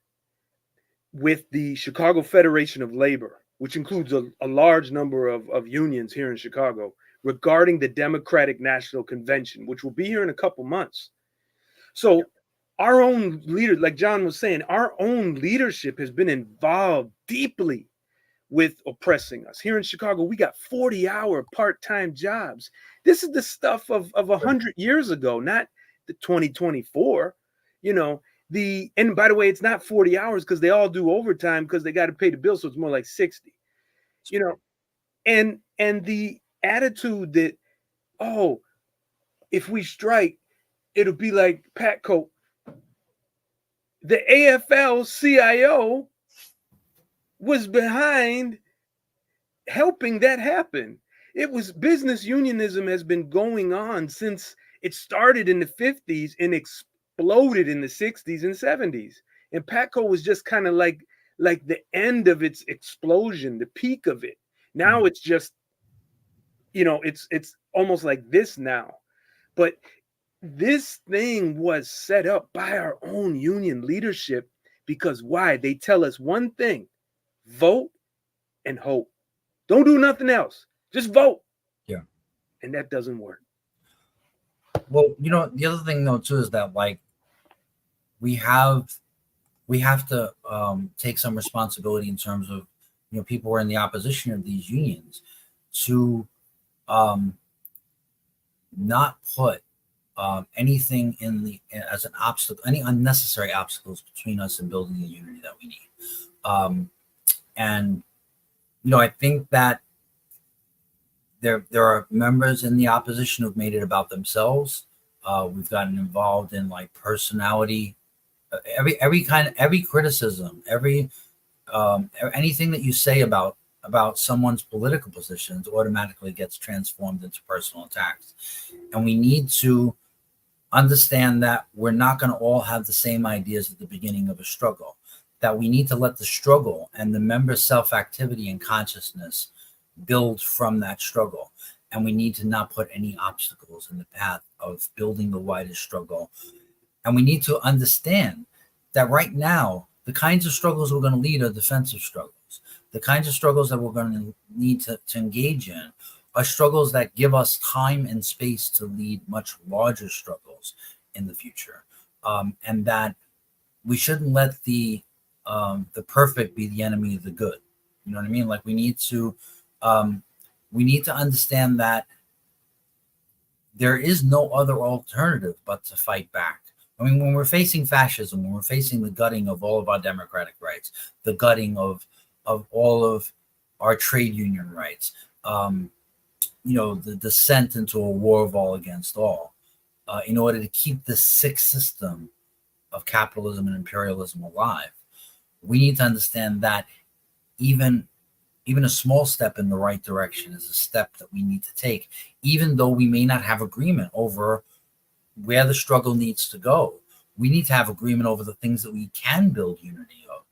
with the Chicago Federation of Labor, which includes a large number of unions here in Chicago, regarding the Democratic National Convention, which will be here in a couple months. So our own leader, like John was saying, our own leadership has been involved deeply with oppressing us. Here in Chicago, we got 40-hour part-time jobs. This is the stuff of 100 years ago, not the 2024. And by the way, it's not 40 hours because they all do overtime because they got to pay the bill, so it's more like 60. And the attitude that, if we strike, it'll be like Patco. The AFL-CIO was behind helping that happen. It was business unionism has been going on since it started in the 50s and exploded in the 60s and 70s. And Patco was just kind of like the end of its explosion, the peak of it. Now it's just it's almost like this now. But this thing was set up by our own union leadership, because why? They tell us one thing: vote and hope. Don't do nothing else. Just vote. Yeah. And that doesn't work. Well, the other thing though too is that like we have to take some responsibility in terms of people who are in the opposition of these unions to not put anything as an obstacle, any unnecessary obstacles between us and building the unity that we need. And I think that there are members in the opposition who've made it about themselves. We've gotten involved in like personality, every criticism, anything that you say about someone's political positions automatically gets transformed into personal attacks. And we need to understand that we're not going to all have the same ideas at the beginning of a struggle, that we need to let the struggle and the members' self-activity and consciousness build from that struggle. And we need to not put any obstacles in the path of building the widest struggle. And we need to understand that right now, the kinds of struggles we're going to lead are defensive struggles. The kinds of struggles that we're going to need to engage in are struggles that give us time and space to lead much larger struggles in the future. And that we shouldn't let the perfect be the enemy of the good. You know what I mean? Like we need to understand that there is no other alternative but to fight back. I mean, when we're facing fascism, when we're facing the gutting of all of our democratic rights, the gutting of all of our trade union rights, the descent into a war of all against all, in order to keep the sick system of capitalism and imperialism alive, we need to understand that even a small step in the right direction is a step that we need to take, even though we may not have agreement over where the struggle needs to go. We need to have agreement over the things that we can build unity of.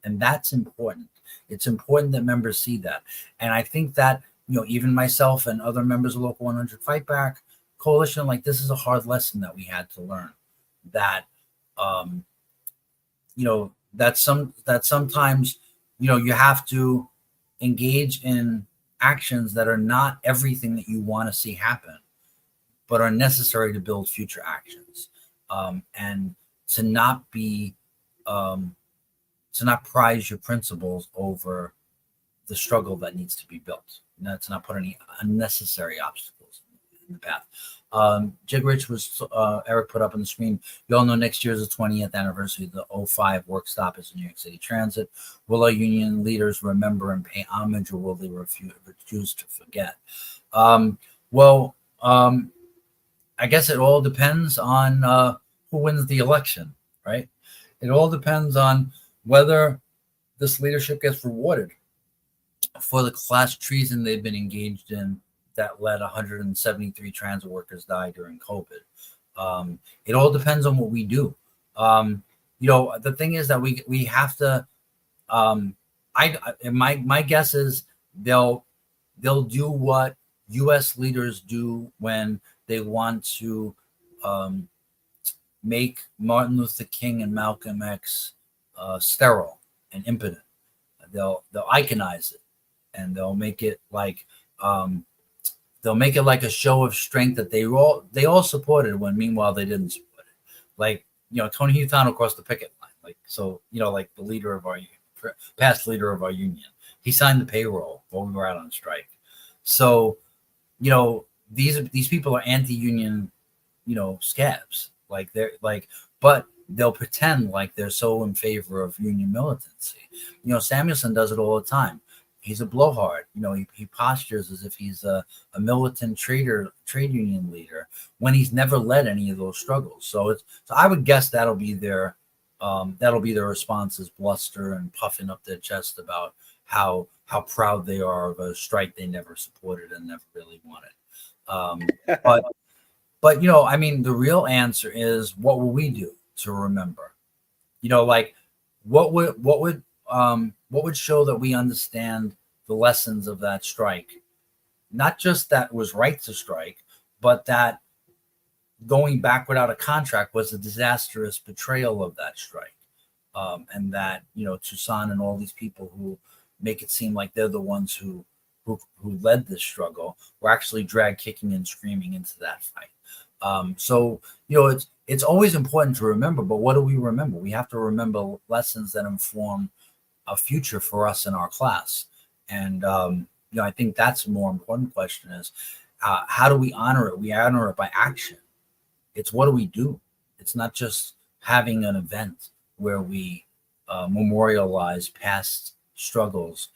And that's important. It's important that members see that. And I think that, even myself and other members of Local 100 Fight Back Coalition, like this is a hard lesson that we had to learn, that, that sometimes, you have to engage in actions that are not everything that you want to see happen, but are necessary to build future actions, and to not prize your principles over the struggle that needs to be built, to not put any unnecessary obstacles in the path. Jigrich was Eric put up on the screen. You all know next year is the 20th anniversary of the 05 work stoppage in New York City Transit. Will our union leaders remember and pay homage, or will they refuse to forget? I guess it all depends on who wins the election, right? It all depends on whether this leadership gets rewarded for the class treason they've been engaged in that let 173 transit workers die during COVID. It all depends on what we do. The thing is that we have to. My guess is they'll do what U.S. leaders do when they want to make Martin Luther King and Malcolm X sterile and impotent. They'll iconize it, and they'll make it like a show of strength that they all supported, when meanwhile they didn't support it. Like Tony Hutano crossed the picket line, like the leader of our past leader of our union. He signed the payroll while we were out on strike. So these people are anti-union, scabs. Like but they'll pretend like they're so in favor of union militancy. Samuelson does it all the time. He's a blowhard. He postures as if he's a militant trade union leader when he's never led any of those struggles. So I would guess that'll be their response, is bluster and puffing up their chest about how proud they are of a strike they never supported and never really wanted. But the real answer is, what will we do to remember? What would show that we understand the lessons of that strike not just that it was right to strike, but that going back without a contract was a disastrous betrayal of that strike. And that, Tucson and all these people who make it seem like they're the ones who led this struggle were actually dragged kicking and screaming into that fight. So it's always important to remember, but what do we remember? We have to remember lessons that inform a future for us in our class. And I think that's a more important question is how do we honor it? We honor it by action. It's what do we do? It's not just having an event where we memorialize past struggles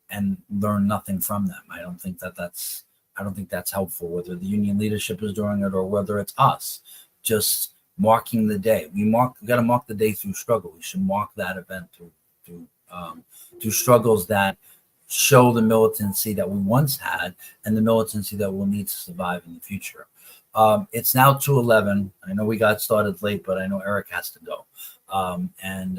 and learn nothing from them. I don't think that's helpful, whether the union leadership is doing it or whether it's us just marking the day. We got to mark the day through struggle. We should mark that event through struggles that show the militancy that we once had and the militancy that we'll need to survive in the future. It's now 2:11. I know we got started late, but I know Eric has to go. And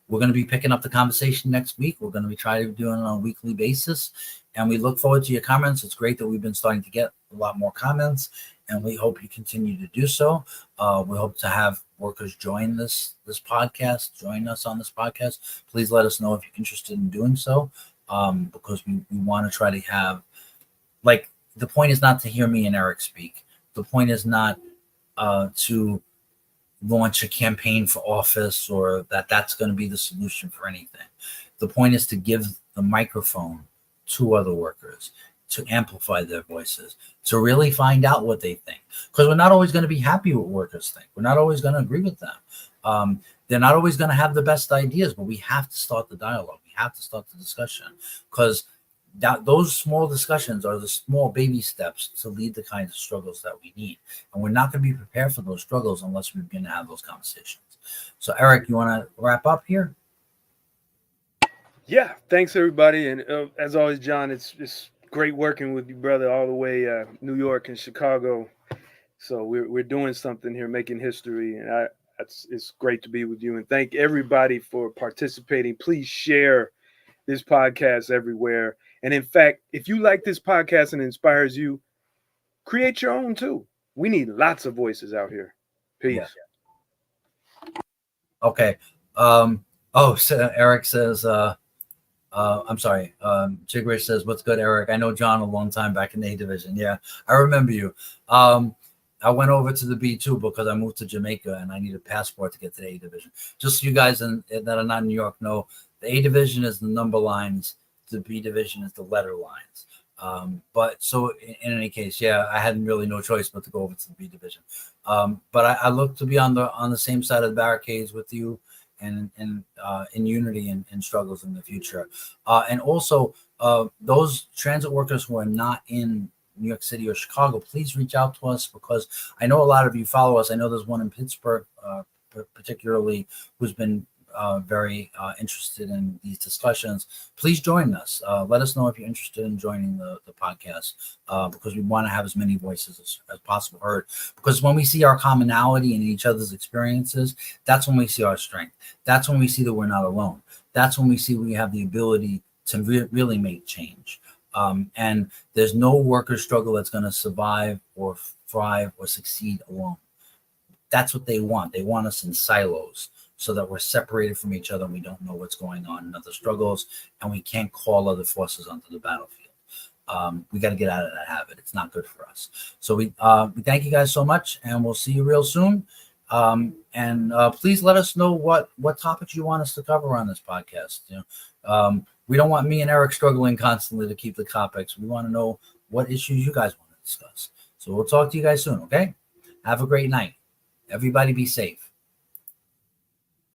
we're going to be picking up the conversation next week. We're going to be trying to do it on a weekly basis. And we look forward to your comments. It's great that we've been starting to get a lot more comments, and we hope you continue to do so. We hope to have workers join this podcast, join us on this podcast. Please let us know if you're interested in doing so, because we want to try to have, the point is not to hear me and Eric speak. The point is not to launch a campaign for office or that's going to be the solution for anything. The point is to give the microphone to other workers, to amplify their voices, to really find out what they think. Because we're not always going to be happy with what workers think. We're not always going to agree with them. They're not always going to have the best ideas, but we have to start the dialogue. We have to start the discussion, because those small discussions are the small baby steps to lead the kinds of struggles that we need. And we're not going to be prepared for those struggles unless we begin to have those conversations. So, Eric, you want to wrap up here? Yeah, thanks everybody. And as always, John, it's great working with you, brother, all the way New York and Chicago. So we're doing something here, making history, and it's great to be with you. And thank everybody for participating. Please share this podcast everywhere. And in fact, if you like this podcast and it inspires you, create your own too. We need lots of voices out here. Peace. Yeah. Okay. So Eric says, I'm sorry. Chigrish says, what's good, Eric? I know John a long time back in the A division. Yeah, I remember you. I went over to the B2 because I moved to Jamaica and I need a passport to get to the A division. Just so you guys that are not in New York know, the A division is the number lines. The B division is the letter lines. But so in any case, yeah, I had really no choice but to go over to the B division. But I look to be on the same side of the barricades with you, and in unity and struggles in the future. And also those transit workers who are not in New York City or Chicago, please reach out to us, because I know a lot of you follow us. I know there's one in Pittsburgh, particularly, who's been very interested in these discussions. Please join us. Let us know if you're interested in joining the podcast, because we want to have as many voices as possible heard. Because when we see our commonality in each other's experiences, that's when we see our strength. That's when we see that we're not alone. That's when we see we have the ability to really make change. And there's no worker struggle that's going to survive or thrive or succeed alone. That's what they want. They want us in silos, so that we're separated from each other and we don't know what's going on in other struggles, and we can't call other forces onto the battlefield. We got to get out of that habit. It's not good for us. So we thank you guys so much, and we'll see you real soon. And please let us know what topics you want us to cover on this podcast. We don't want me and Eric struggling constantly to keep the topics. We want to know what issues you guys want to discuss. So we'll talk to you guys soon, okay? Have a great night. Everybody be safe.